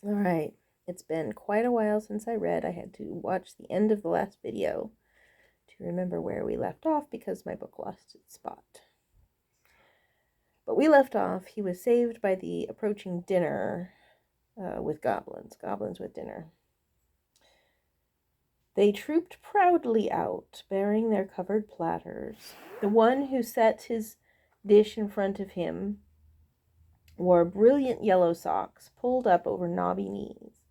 All right. It's been quite a while since I read. I had to watch the end of the last video to remember where we left off because my book lost its spot. But we left off, he was saved by the approaching dinner with goblins. Goblins with dinner. They trooped proudly out, bearing their covered platters. The one who set his dish in front of him wore brilliant yellow socks pulled up over knobby knees.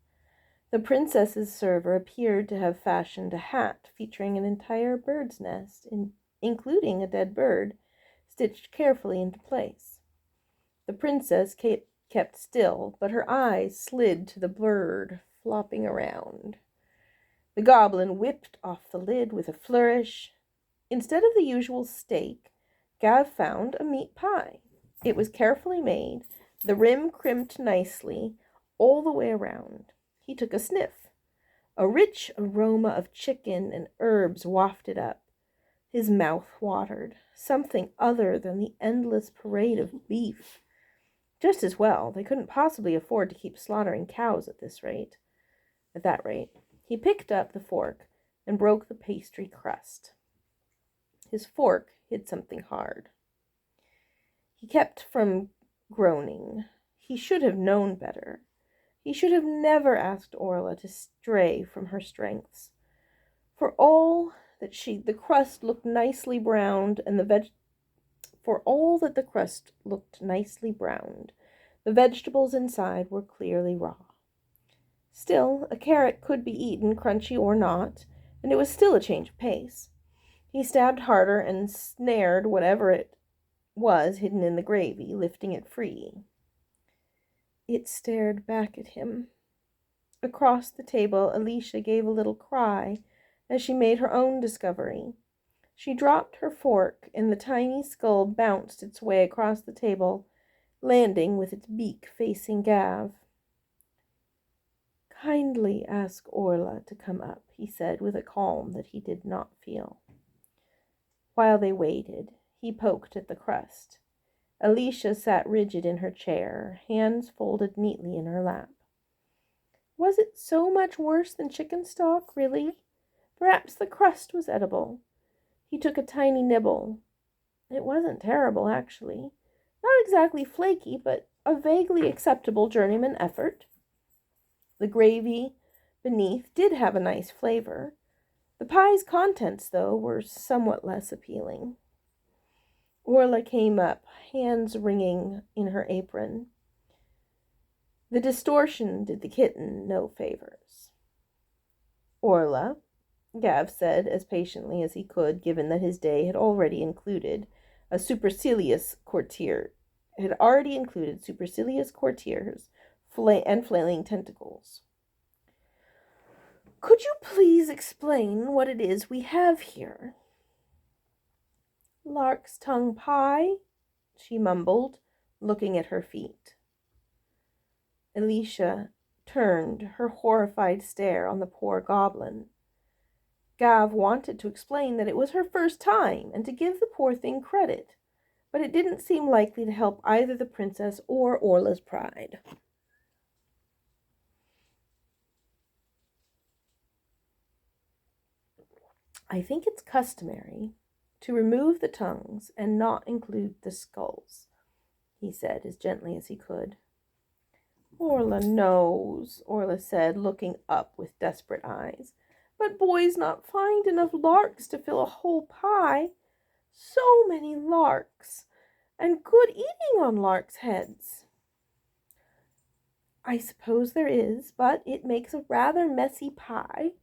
The princess's server appeared to have fashioned a hat featuring an entire bird's nest, including a dead bird, stitched carefully into place. The princess kept still, but her eyes slid to the bird flopping around. The goblin whipped off the lid with a flourish. Instead of the usual steak, Gav found a meat pie. It was carefully made, the rim crimped nicely all the way around. He took a sniff. A rich aroma of chicken and herbs wafted up. His mouth watered. Something other than the endless parade of beef. Just as well. They couldn't possibly afford to keep slaughtering cows at that rate. He picked up the fork and broke the pastry crust. His fork hit something hard. He kept from groaning. He should have known better. He should have never asked Orla to stray from her strengths. For all that the crust looked nicely browned, and the vegetables inside were clearly raw. Still, a carrot could be eaten, crunchy or not, and it was still a change of pace. He stabbed harder and snared whatever it was hidden in the gravy, lifting it free. It stared back at him. Across the table, Alicia gave a little cry as she made her own discovery. She dropped her fork, and the tiny skull bounced its way across the table, landing with its beak facing Gav. "Kindly ask Orla to come up," he said with a calm that he did not feel. While they waited, he poked at the crust. Alicia sat rigid in her chair, hands folded neatly in her lap. Was it so much worse than chicken stock, really? Perhaps the crust was edible. He took a tiny nibble. It wasn't terrible, actually. Not exactly flaky, but a vaguely acceptable journeyman effort. The gravy beneath did have a nice flavor. The pie's contents, though, were somewhat less appealing. Orla came up, hands wringing in her apron. The distortion did the kitten no favors. "Orla," Gav said as patiently as he could, given that his day had already included supercilious courtiers and flailing tentacles. "Could you please explain what it is we have here?" "Lark's tongue pie," she mumbled, looking at her feet. Alicia turned her horrified stare on the poor goblin. Gav wanted to explain that it was her first time and to give the poor thing credit, but it didn't seem likely to help either the princess or Orla's pride. "I think it's customary to remove the tongues and not include the skulls," he said as gently as he could. "Orla knows," Orla said, looking up with desperate eyes. "But boys not find enough larks to fill a whole pie. So many larks, and good eating on larks' heads." "I suppose there is, but it makes a rather messy pie,"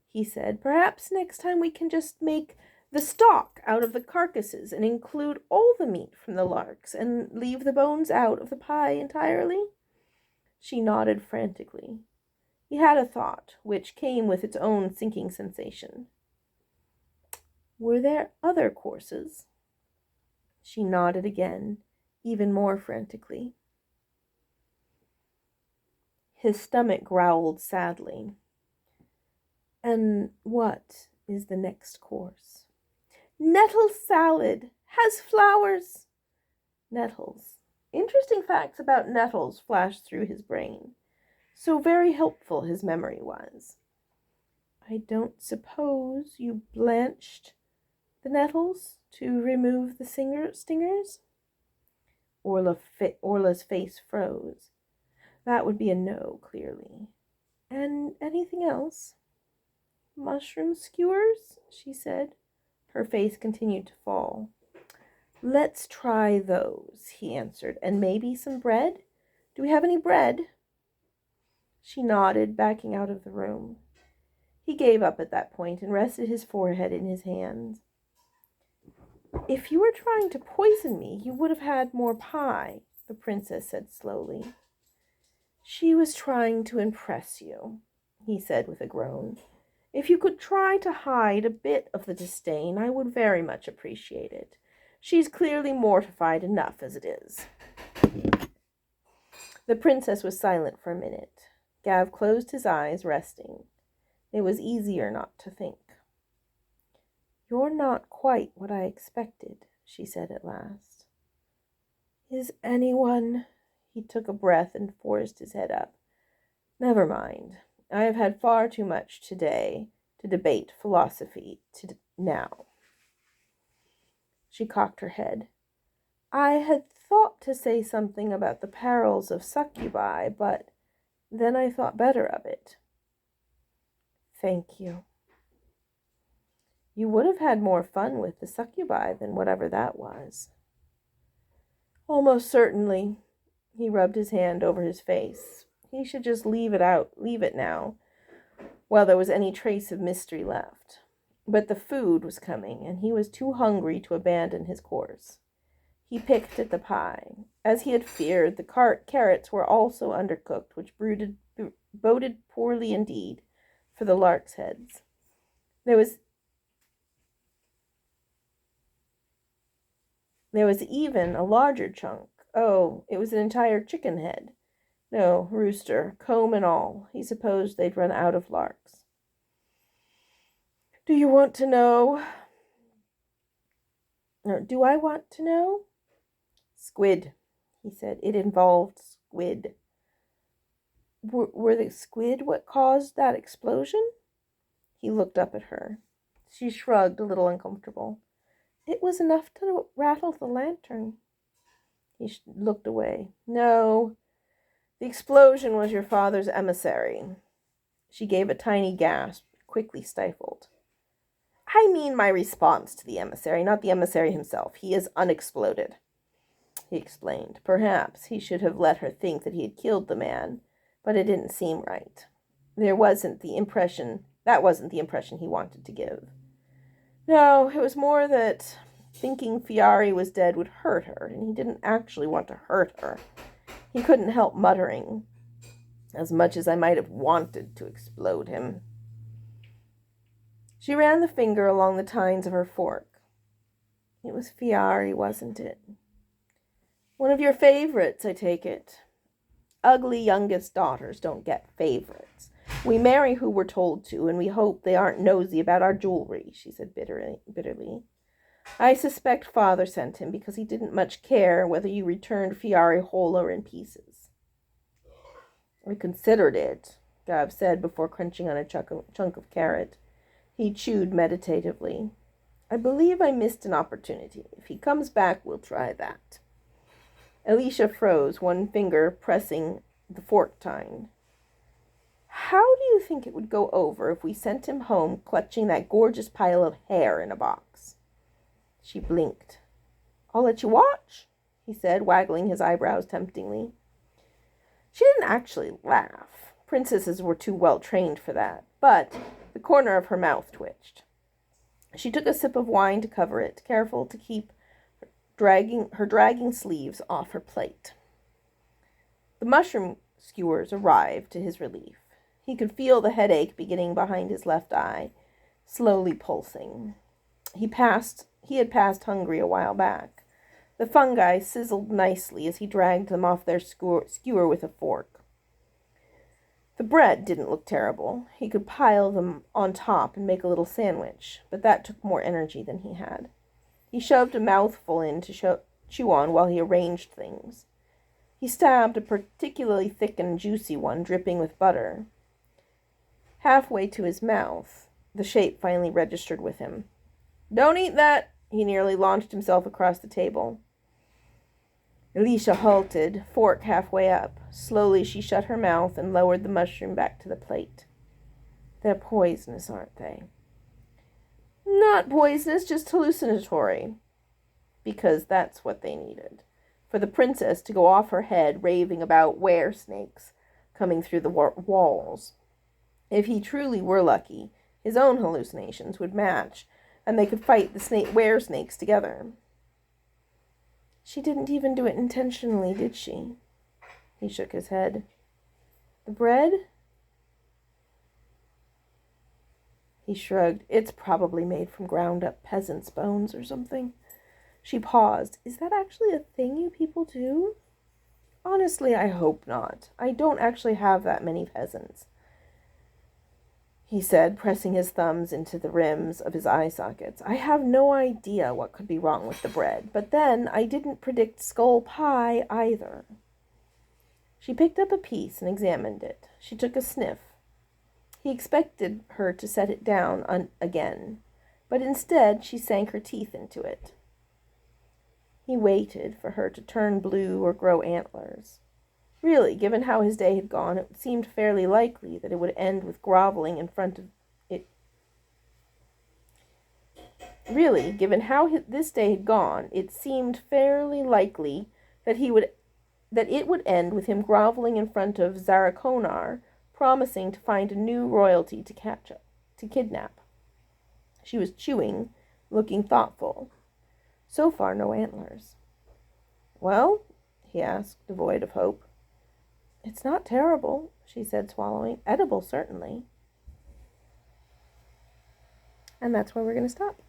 he said. "Perhaps next time we can just make the stock out of the carcasses and include all the meat from the larks and leave the bones out of the pie entirely." She nodded frantically. He had a thought, which came with its own sinking sensation. "Were there other courses?" She nodded again, even more frantically. His stomach growled sadly. "And what is the next course?" "Nettle salad. Has flowers." Nettles. Interesting facts about nettles flashed through his brain. So very helpful his memory was. I don't suppose you blanched the nettles to remove the stingers? Orla's face froze. That would be a no, clearly. And anything else? Mushroom skewers, she said. Her face continued to fall. Let's try those, he answered. And maybe some bread? Do we have any bread? She nodded, backing out of the room. He gave up at that point and rested his forehead in his hands. If you were trying to poison me, you would have had more pie, the princess said slowly. She was trying to impress you, he said with a groan. If you could try to hide a bit of the disdain, I would very much appreciate it. She's clearly mortified enough as it is. The princess was silent for a minute. Gav closed his eyes, resting. It was easier not to think. You're not quite what I expected, she said at last. Is anyone... He took a breath and forced his head up. Never mind. I have had far too much today to debate philosophy now. She cocked her head. I had thought to say something about the perils of succubi, but then I thought better of it. Thank you. You would have had more fun with the succubi than whatever that was. Almost certainly. He rubbed his hand over his face. He should just leave it now, while there was any trace of mystery left. But the food was coming, and he was too hungry to abandon his course. He picked at the pie. As he had feared, the carrots were also undercooked, which boded poorly indeed for the larks' heads. There was even a larger chunk. Oh, it was an entire chicken head. No, rooster, comb and all. He supposed they'd run out of larks. Do you want to know? Or do I want to know? Squid, he said. It involved squid. Were the squid what caused that explosion? He looked up at her. She shrugged, a little uncomfortable. It was enough to rattle the lantern. He looked away. No, the explosion was your father's emissary. She gave a tiny gasp, quickly stifled. I mean my response to the emissary, not the emissary himself. He is unexploded, he explained. Perhaps he should have let her think that he had killed the man, but it didn't seem right. That wasn't the impression he wanted to give. No, it was more that thinking Fiari was dead would hurt her, and he didn't actually want to hurt her. He couldn't help muttering, as much as I might have wanted to explode him. She ran the finger along the tines of her fork. It was Fiari, wasn't it? One of your favorites, I take it. Ugly youngest daughters don't get favorites. We marry who we're told to, and we hope they aren't nosy about our jewelry, she said bitterly. I suspect father sent him because he didn't much care whether you returned Fiari whole or in pieces. I considered it, Gav said before crunching on a chunk of carrot. He chewed meditatively. I believe I missed an opportunity. If he comes back, we'll try that. Alicia froze, one finger pressing the fork tine. How do you think it would go over if we sent him home clutching that gorgeous pile of hair in a box? She blinked. I'll let you watch, he said, waggling his eyebrows temptingly. She didn't actually laugh. Princesses were too well trained for that, but the corner of her mouth twitched. She took a sip of wine to cover it, careful to keep her dragging sleeves off her plate. The mushroom skewers arrived to his relief. He could feel the headache beginning behind his left eye, slowly pulsing. He had passed hungry a while back. The fungi sizzled nicely as he dragged them off their skewer with a fork. The bread didn't look terrible. He could pile them on top and make a little sandwich, but that took more energy than he had. He shoved a mouthful in to chew on while he arranged things. He stabbed a particularly thick and juicy one, dripping with butter. Halfway to his mouth, the shape finally registered with him. "Don't eat that!" He nearly launched himself across the table. Alicia halted, fork halfway up. Slowly she shut her mouth and lowered the mushroom back to the plate. "They're poisonous, aren't they?" "Not poisonous, just hallucinatory." Because that's what they needed. For the princess to go off her head raving about were-snakes coming through the walls. If he truly were lucky, his own hallucinations would match, and they could fight the were-snakes together. "She didn't even do it intentionally, did she?" He shook his head. "The bread?" He shrugged. "It's probably made from ground-up peasants' bones or something." She paused. "Is that actually a thing you people do?" "Honestly, I hope not. I don't actually have that many peasants," he said, pressing his thumbs into the rims of his eye sockets. "I have no idea what could be wrong with the bread. But then, I didn't predict skull pie either." She picked up a piece and examined it. She took a sniff. He expected her to set it down again, but instead she sank her teeth into it. He waited for her to turn blue or grow antlers. Really, given how his day had gone, it seemed fairly likely that it would end with groveling in front of it. Really, given how this day had gone, it seemed fairly likely that it would end with him groveling in front of Zarakonar, promising to find a new royalty to kidnap. She was chewing, looking thoughtful. So far, no antlers. "Well?" he asked, devoid of hope. "It's not terrible," she said, swallowing. "Edible, certainly." And that's where we're going to stop.